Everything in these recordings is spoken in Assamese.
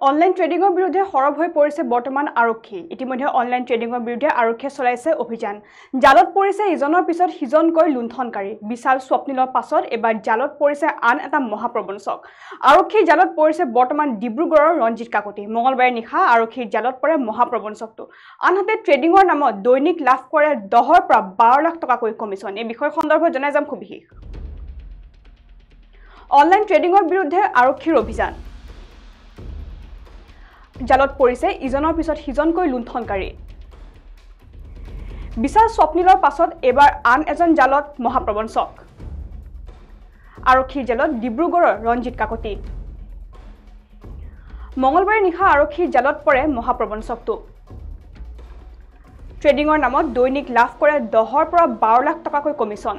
অনলাইন ট্ৰেডিঙৰ বিৰুদ্ধে সৰব হৈ পৰিছে বৰ্তমান আৰক্ষী ইতিমধ্যে অনলাইন ট্ৰেডিঙৰ বিৰুদ্ধে আৰক্ষীয়ে চলাইছে অভিযান জালত পৰিছে ইজনৰ পিছত সিজনকৈ লুণ্ঠনকাৰী বিশাল স্বপ্নিলৰ পাছত এবাৰ জালত পৰিছে আন এটা মহাপ্ৰবঞ্চক আৰক্ষী জালত পৰিছে বৰ্তমান ডিব্ৰুগড়ৰ ৰঞ্জিত কাকতি মঙলবাৰে নিশা আৰক্ষীৰ জালত পৰে মহাপ্ৰবঞ্চকটো আনহাতে ট্ৰেডিঙৰ নামত দৈনিক লাভ কৰে 10 পৰা 12 লাখ টকাকৈ কমিছন এই বিষয় সন্দৰ্ভত জনাই যাম খুব বিশেষ অনলাইন ট্ৰেডিঙৰ বিৰুদ্ধে আৰক্ষীৰ অভিযান জালত পৰিছে ইজনৰ পিছত সিজনকৈ লুণ্ঠনকাৰী বিশাল স্বপ্নিলৰ পাছত এবাৰ আন এজন জালত মহাপ্ৰবঞ্চক আৰক্ষীৰ জালত ডিব্ৰুগড়ৰ ৰঞ্জিত কাকতি মঙলবাৰে নিশা আৰক্ষীৰ জালত পৰে মহাপ্ৰবঞ্চকটো ট্ৰেডিঙৰ নামত দৈনিক লাভ কৰে 10 পৰা 12 লাখ টকাকৈ কমিছন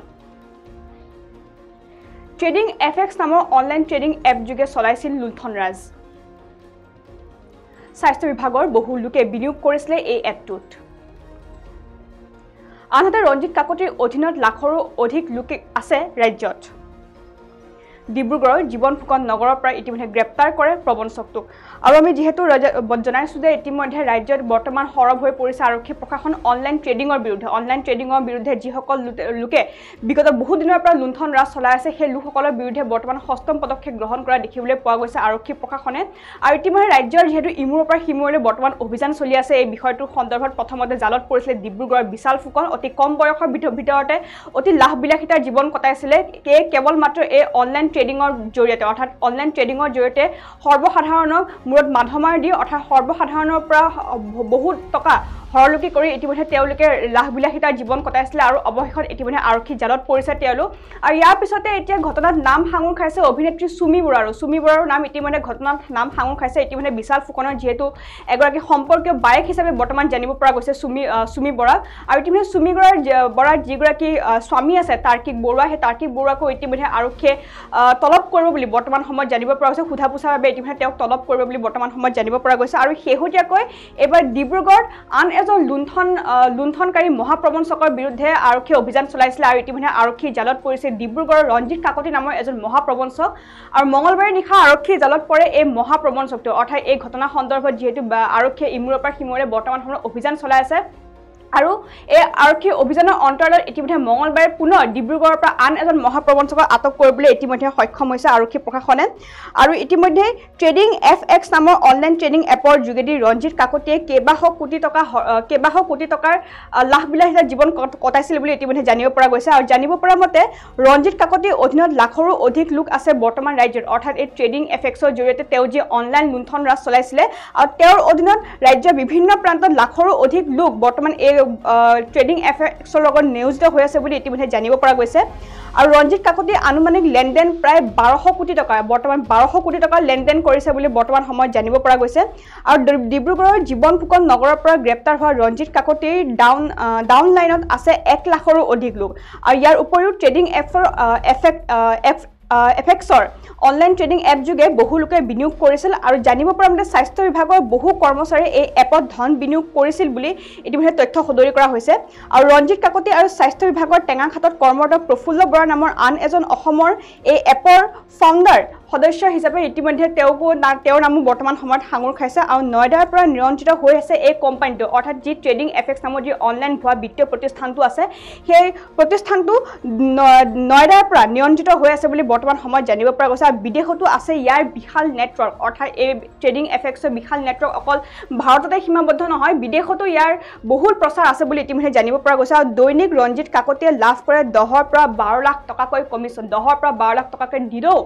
ট্ৰেডিং এফএক্স নামৰ অনলাইন ট্ৰেডিং এপ যোগে চলাইছিল লুণ্ঠনৰাজ স্বাস্থ্য বিভাগৰ বহু লোকে বিনিয়োগ কৰিছিল এই এপটোত আনহাতে ৰঞ্জিত কাকতিৰ অধীনত লাখৰো অধিক লোক আছে ৰাজ্যত ডিব্ৰুগড়ৰ জীৱন ফুকন নগৰৰ পৰা ইতিমধ্যে গ্ৰেপ্তাৰ কৰে প্ৰবঞ্চকটোক আৰু আমি যেহেতু জনাইছো যে ইতিমধ্যে ৰাজ্যত বৰ্তমান সৰব হৈ পৰিছে আৰক্ষী প্ৰশাসন অনলাইন ট্ৰেডিঙৰ বিৰুদ্ধে যিসকল লোকে বিগত বহু দিনৰ পৰা লুণ্ঠন ৰাজ চলাই আছে সেই লোকসকলৰ বিৰুদ্ধে বৰ্তমান সষ্টম পদক্ষেপ গ্ৰহণ কৰা দেখিবলৈ পোৱা গৈছে আৰক্ষী প্ৰশাসনে আৰু ইতিমধ্যে ৰাজ্যৰ যেহেতু ইমূৰৰ পৰা সিমূৰলৈ বৰ্তমান অভিযান চলি আছে এই বিষয়টোৰ সন্দৰ্ভত প্ৰথমতে জালত পৰিছিল ডিব্ৰুগড়ৰ বিশাল ফুকন অতি কম বয়সৰ ভিতৰতে অতি লাভবিলাসিতাৰ জীৱন কটাইছিলে কেৱল মাত্ৰ এই অনলাইন ট্ৰেডিঙৰ জৰিয়তে অৰ্থাৎ অনলাইন ট্ৰেডিঙৰ জৰিয়তে সৰ্বসাধাৰণৰ মূৰত মাধমাৰ দি অৰ্থাৎ সৰ্বসাধাৰণৰ পৰা বহুত টকা হৰলুকি কৰি ইতিমধ্যে তেওঁলোকে লাভবিলাসিতাৰ জীৱন কটাইছিলে আৰু অৱশেষত ইতিমধ্যে আৰক্ষী জালত পৰিছে তেওঁলোক আৰু ইয়াৰ পিছতে এতিয়া ঘটনাত নাম সাঙুৰ খাইছে অভিনেত্ৰী সুমি বৰাৰো নাম ইতিমধ্যে ঘটনাত নাম সাঙুৰ খাইছে ইতিমধ্যে বিশাল ফুকনৰ যেহেতু এগৰাকী সম্পৰ্কীয় বায়েক হিচাপে বৰ্তমান জানিব পৰা গৈছে সুমি বৰা আৰু ইতিমধ্যে সুমি বৰাৰ যিগৰাকী স্বামী আছে তাৰ্কিক বৰুৱা সেই তাৰ্কিক বৰুৱাকো ইতিমধ্যে আৰক্ষীয়ে তলব কৰিব বুলি বৰ্তমান সময়ত জানিব পৰা গৈছে সোধা পোছাৰ বাবে ইতিমধ্যে তেওঁক তলব কৰিব বুলি বৰ্তমান সময়ত জানিব পৰা গৈছে আৰু শেহতীয়াকৈ এবাৰ ডিব্ৰুগড়ত আন এজন লুণ্ঠনকাৰী মহাপ্ৰবঞ্চকৰ বিৰুদ্ধে আৰক্ষী অভিযান চলাইছিল আৰু ইতিমধ্যে আৰক্ষীৰ জালত পৰিছে ডিব্ৰুগড়ৰ ৰঞ্জিত কাকতি নামৰ এজন মহাপ্ৰবঞ্চক আৰু মঙলবাৰে নিশা আৰক্ষীৰ জালত পৰে এই মহাপ্ৰবঞ্চকটো অৰ্থাৎ এই ঘটনা সন্দৰ্ভত যেহেতু আৰক্ষীয়ে ইমূৰৰ পৰা সিমূৰলৈ বৰ্তমান সময়ত অভিযান চলাই আছে আৰু এই আৰক্ষী অভিযানৰ অন্তৰালত ইতিমধ্যে মঙলবাৰে পুনৰ ডিব্ৰুগড়ৰ পৰা আন এজন মহাপ্ৰবঞ্চকক আটক কৰিবলৈ ইতিমধ্যে সক্ষম হৈছে আৰক্ষী প্ৰশাসনে আৰু ইতিমধ্যে ট্ৰেডিং এফএক্স নামৰ অনলাইন ট্ৰেডিং এপৰ যোগেদি ৰঞ্জিত কাকতিয়ে কেইবাশ কোটি টকাৰ লাভবিলাসিতাৰ জীৱন কটাইছিল বুলি ইতিমধ্যে জানিব পৰা গৈছে আৰু জানিব পৰা মতে ৰঞ্জিত কাকতিৰ অধীনত লাখৰো অধিক লোক আছে বৰ্তমান ৰাজ্যত অৰ্থাৎ এই ট্ৰেডিং এফএক্সৰ জৰিয়তে তেওঁ যি অনলাইন লুণ্ঠন ৰাজ চলাইছিলে আৰু তেওঁৰ অধীনত ৰাজ্যৰ বিভিন্ন প্ৰান্তত লাখৰো অধিক লোক বৰ্তমান এই ট্ৰেডিং এফএক্সৰ লগত নিয়োজিত হৈ আছে বুলি ইতিমধ্যে জানিব পৰা গৈছে আৰু ৰঞ্জিত কাকতিৰ আনুমানিক লেনদেন প্ৰায় 1200 কোটি টকা বৰ্তমান 1200 কোটি টকা লেনদেন কৰিছে বুলি বৰ্তমান সময়ত জানিব পৰা গৈছে আৰু ডিব্ৰুগড়ৰ জীৱন ফুকন নগৰৰ পৰা গ্ৰেপ্তাৰ হোৱা ৰঞ্জিত কাকতিৰ ডাউন লাইনত আছে 1 লাখৰো অধিক লোক আৰু ইয়াৰ উপৰিও ট্ৰেডিং এফএক্সৰ অনলাইন ট্ৰেডিং এপ যোগে বহু লোকে বিনিয়োগ কৰিছিল আৰু জানিব পৰা মতে স্বাস্থ্য বিভাগৰ বহু কৰ্মচাৰী এই এপত ধন বিনিয়োগ কৰিছিল বুলি ইতিমধ্যে তথ্য সদৰি কৰা হৈছে আৰু ৰঞ্জিত কাকতি আৰু স্বাস্থ্য বিভাগৰ টেঙাখাটত কৰ্মৰত প্ৰফুল্ল বৰা নামৰ আন এজন অসমৰ এই এপৰ ফাউণ্ডাৰ সদস্য হিচাপে ইতিমধ্যে তেওঁৰ নামো বৰ্তমান সময়ত সাঙুৰ খাইছে আৰু নয়দাৰ পৰা নিয়ন্ত্ৰিত হৈ আছে এই কোম্পানীটো অৰ্থাৎ যি ট্ৰেডিং এফএক্স নামৰ যি অনলাইন ভুৱা বিত্তীয় প্ৰতিষ্ঠানটো আছে সেই প্ৰতিষ্ঠানটো নয়দাৰ পৰা নিয়ন্ত্ৰিত হৈ আছে বুলি বৰ্তমান সময়ত জানিব পৰা গৈছে আৰু বিদেশতো আছে ইয়াৰ বিশাল নেটৱৰ্ক অৰ্থাৎ এই ট্ৰেডিং এফএক্সৰ বিশাল নেটৱৰ্ক অকল ভাৰততে সীমাবদ্ধ নহয় বিদেশতো ইয়াৰ বহুল প্ৰচাৰ আছে বুলি ইতিমধ্যে জানিব পৰা গৈছে আৰু দৈনিক ৰঞ্জিত কাকতিয়ে লাভ কৰে 10 পৰা 12 লাখ টকাকৈ কমিছন 10 পৰা 12 লাখ টকাকৈ দিলেও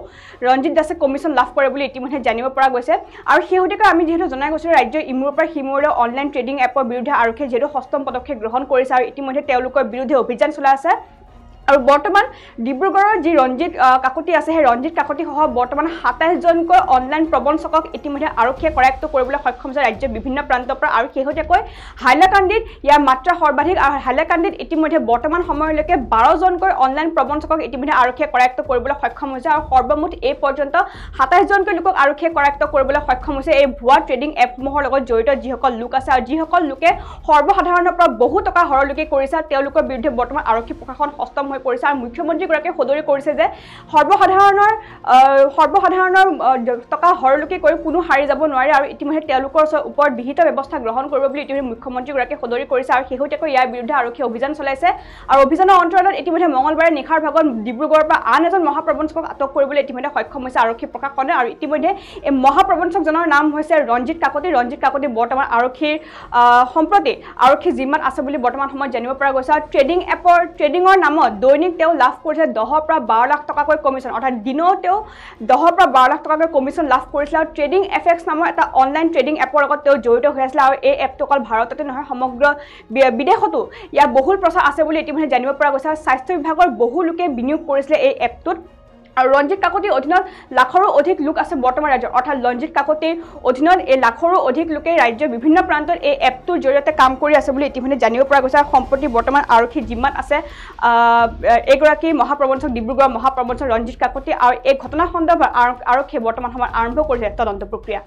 ৰঞ্জিত দাসে কমিছন লাভ কৰে বুলি ইতিমধ্যে জানিব পৰা গৈছে আৰু শেহতীয়াকৈ আমি যেহেতু জনাই গৈছো ৰাজ্যৰ ইমূৰৰ পৰা সিমূৰলৈ অনলাইন ট্ৰেডিং এপৰ বিৰুদ্ধে আৰক্ষীয়ে যেহেতু সষ্টম পদক্ষেপ গ্ৰহণ কৰিছে আৰু ইতিমধ্যে তেওঁলোকৰ বিৰুদ্ধে অভিযান চলাই আছে আৰু বৰ্তমান ডিব্ৰুগড়ৰ যি ৰঞ্জিত কাকতি আছে সেই ৰঞ্জিত কাকতি সহ বৰ্তমান 27 জনকৈ অনলাইন প্ৰবঞ্চকক ইতিমধ্যে আৰক্ষীয়ে কৰায়ত্ব কৰিবলৈ সক্ষম হৈছে ৰাজ্যৰ বিভিন্ন প্ৰান্তৰ পৰা আৰু শেহতীয়াকৈ হাইলাকান্দিত ইয়াৰ মাত্ৰা সৰ্বাধিক আৰু হাইলাকান্দিত ইতিমধ্যে বৰ্তমান সময়লৈকে 12 জনকৈ অনলাইন প্ৰবঞ্চকক ইতিমধ্যে আৰক্ষীয়ে কৰায়ত্ব কৰিবলৈ সক্ষম হৈছে আৰু সৰ্বমুঠ এই পৰ্যন্ত 27 জনকৈ লোকক আৰক্ষীয়ে কৰায়ত্ব কৰিবলৈ সক্ষম হৈছে এই ভুৱা ট্ৰেডিং এপসমূহৰ লগত জড়িত যিসকল লোক আছে আৰু যিসকল লোকে সৰ্বসাধাৰণৰ পৰা বহু টকা হৰলুকি কৰিছে তেওঁলোকৰ বিৰুদ্ধে বৰ্তমান আৰক্ষী প্ৰশাসন সষ্টম হৈ পৰিছে আৰু মুখ্যমন্ত্ৰীগৰাকীয়ে সদৰি কৰিছে যে সৰ্বসাধাৰণৰ টকা হৰলুকি কৰি কোনো হাৰি যাব নোৱাৰে আৰু ইতিমধ্যে তেওঁলোকৰ ওপৰত বিহিত ব্যৱস্থা গ্ৰহণ কৰিব বুলি ইতিমধ্যে মুখ্যমন্ত্ৰীগৰাকীয়ে সদৰি কৰিছে আৰু শেহতীয়াকৈ ইয়াৰ বিৰুদ্ধে আৰক্ষীয়ে অভিযান চলাইছে আৰু অভিযানৰ অন্তৰালত ইতিমধ্যে মঙলবাৰে নিশাৰ ভাগত ডিব্ৰুগড়ৰ পৰা আন এজন মহাপ্ৰবঞ্চকক আটক কৰিবলৈ ইতিমধ্যে সক্ষম হৈছে আৰক্ষী প্ৰশাসনে আৰু ইতিমধ্যে এই মহাপ্ৰবঞ্চকজনৰ নাম হৈছে ৰঞ্জিত কাকতি বৰ্তমান আৰক্ষীৰ সম্প্ৰতি আৰক্ষী জিম্মাত আছে বুলি বৰ্তমান সময়ত জানিব পৰা গৈছে আৰু ট্ৰেডিঙৰ নামত দৈনিক তেওঁ লাভ কৰিছে 10 পৰা 12 লাখ টকাকৈ কমিশ্যন অৰ্থাৎ দিনত তেওঁ 10 পৰা 12 লাখ টকাকৈ কমিশ্যন লাভ কৰিছিল আৰু ট্ৰেডিং এফএক্স নামৰ এটা অনলাইন ট্ৰেডিং এপৰ লগত তেওঁ জড়িত হৈ আছিল আৰু এই এপটো অকল ভাৰততে নহয় সমগ্ৰ বিদেশতো ইয়াৰ বহুল প্ৰচাৰ আছে বুলি ইতিমধ্যে জানিব পৰা গৈছে আৰু স্বাস্থ্য বিভাগৰ বহু লোকে বিনিয়োগ কৰিছিলে এই এপটোত আৰু ৰঞ্জিত কাকতিৰ অধীনত লাখৰো অধিক লোক আছে বৰ্তমান ৰাজ্যত অৰ্থাৎ ৰঞ্জিত কাকতিৰ অধীনত এই লাখৰো অধিক লোকে ৰাজ্যৰ বিভিন্ন প্ৰান্তত এই এপটোৰ জৰিয়তে কাম কৰি আছে বুলি ইতিমধ্যে জানিব পৰা গৈছে আৰু সম্প্ৰতি বৰ্তমান আৰক্ষী জিম্মাত আছে এগৰাকী মহাপ্ৰবঞ্চক ডিব্ৰুগড়ৰ মহাপ্ৰবঞ্চক ৰঞ্জিত কাকতি আৰু এই ঘটনা সন্দৰ্ভত আৰক্ষীয়ে বৰ্তমান সময়ত আৰম্ভ কৰিছে তদন্ত প্ৰক্ৰিয়া